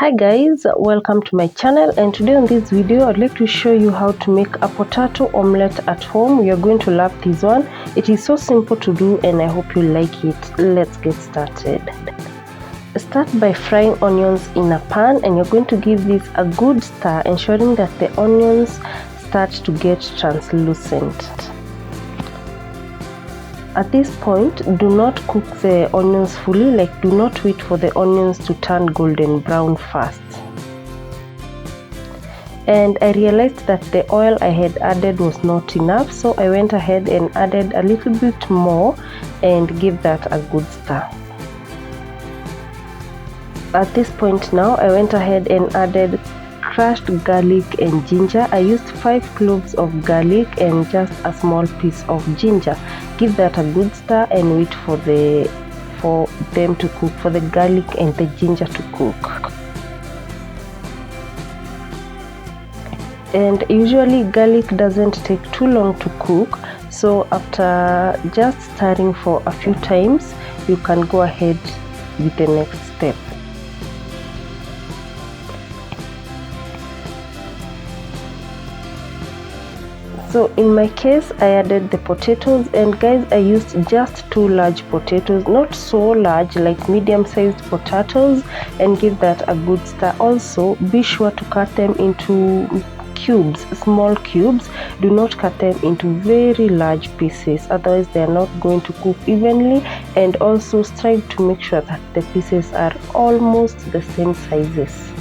Hi guys, welcome to my channel, and today on this video I'd like to show you how to make a potato omelette at home. You're going to love this one. It is so simple to do and I hope you like it. Let's get started. Start by frying onions in a pan, and you're going to give this a good stir, ensuring that the onions start to get translucent. At this point, do not cook the onions fully, like do not wait for the onions to turn golden brown first. And I realized that the oil I had added was not enough, so I went ahead and added a little bit more and gave that a good stir. At this point now, I went ahead and added crushed garlic and ginger. I used 5 cloves of garlic and just a small piece of ginger. Give that a good stir and wait for them to cook, for the garlic and the ginger to cook. And usually garlic doesn't take too long to cook, so after just stirring for a few times, you can go ahead with the next step. So in my case, I added the potatoes, and guys, I used just 2 large potatoes, not so large, like medium-sized potatoes, and give that a good stir. Also, be sure to cut them into cubes, small cubes. Do not cut them into very large pieces, otherwise they are not going to cook evenly. And also strive to make sure that the pieces are almost the same sizes.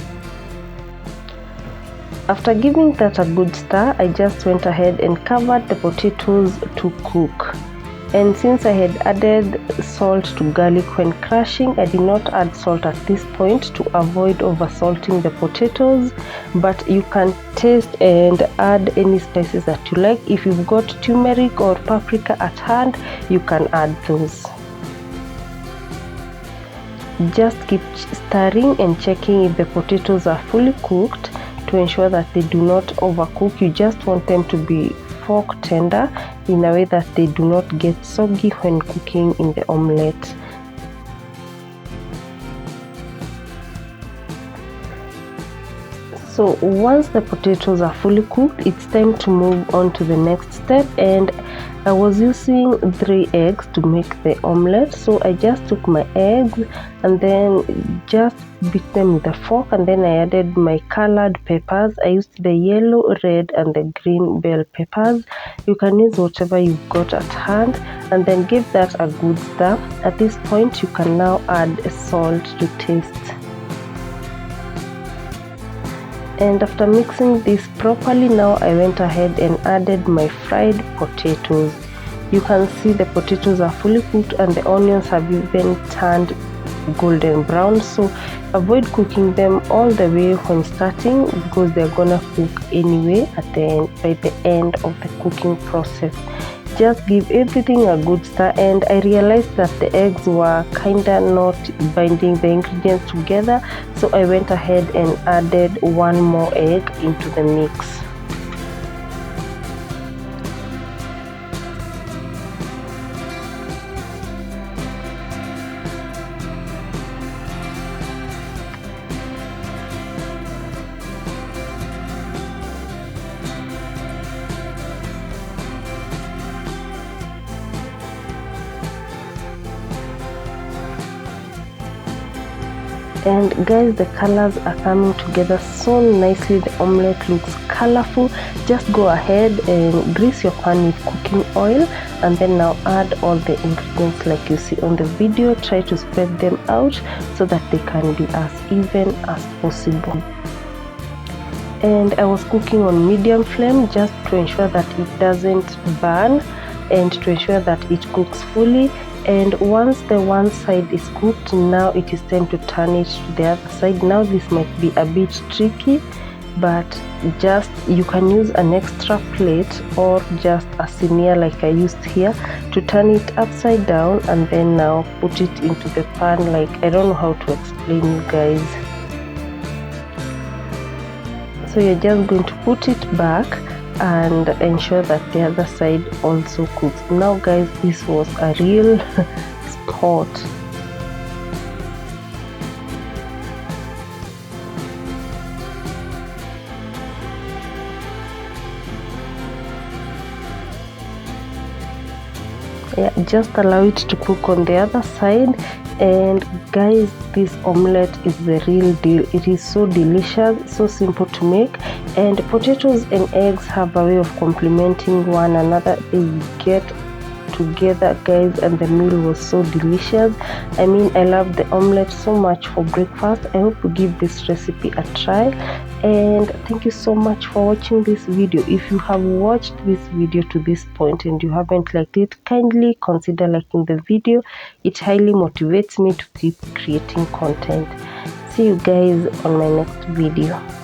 After giving that a good stir, I just went ahead and covered the potatoes to cook. And since I had added salt to garlic when crushing, I did not add salt at this point to avoid over salting the potatoes, but you can taste and add any spices that you like. If you've got turmeric or paprika at hand, you can add those. Just keep stirring and checking if the potatoes are fully cooked to ensure that they do not overcook. You just want them to be fork tender in a way that they do not get soggy when cooking in the omelette. So once the potatoes are fully cooked, it's time to move on to the next step, and I was using 3 eggs to make the omelette. So I just took my eggs and then just beat them with a fork, and then I added my colored peppers. I used the yellow, red and the green bell peppers. You can use whatever you've got at hand, and then give that a good stir. At this point, you can now add salt to taste. And after mixing this properly, now I went ahead and added my fried potatoes. You can see the potatoes are fully cooked and the onions have even turned golden brown, so avoid cooking them all the way when starting, because they're gonna cook anyway at the end, by the end of the cooking process. Just give everything a good stir, and I realized that the eggs were kinda not binding the ingredients together, so I went ahead and added 1 more egg into the mix. And guys, the colors are coming together so nicely. The omelette looks colorful. Just go ahead and grease your pan with cooking oil, and then now add all the ingredients like you see on the video. Try to spread them out so that they can be as even as possible. And I was cooking on medium flame just to ensure that it doesn't burn and to ensure that it cooks fully. And once the one side is cooked, now it is time to turn it to the other side. Now this might be a bit tricky, but just you can use an extra plate or just a senior like I used here to turn it upside down, and then now put it into the pan. Like, I don't know how to explain you guys. So you're just going to put it back and ensure that the other side also cooks. Now guys, this was a real sport. Yeah, just allow it to cook on the other side. And guys, this omelette is the real deal. It is so delicious, so simple to make, and potatoes and eggs have a way of complementing one another. They get together, guys, and the meal was so delicious. I mean, I love the omelette so much for breakfast. I hope you give this recipe a try, and thank you so much for watching this video. If you have watched this video to this point and you haven't liked it, kindly consider liking the video. It highly motivates me to keep creating content. See you guys on my next video.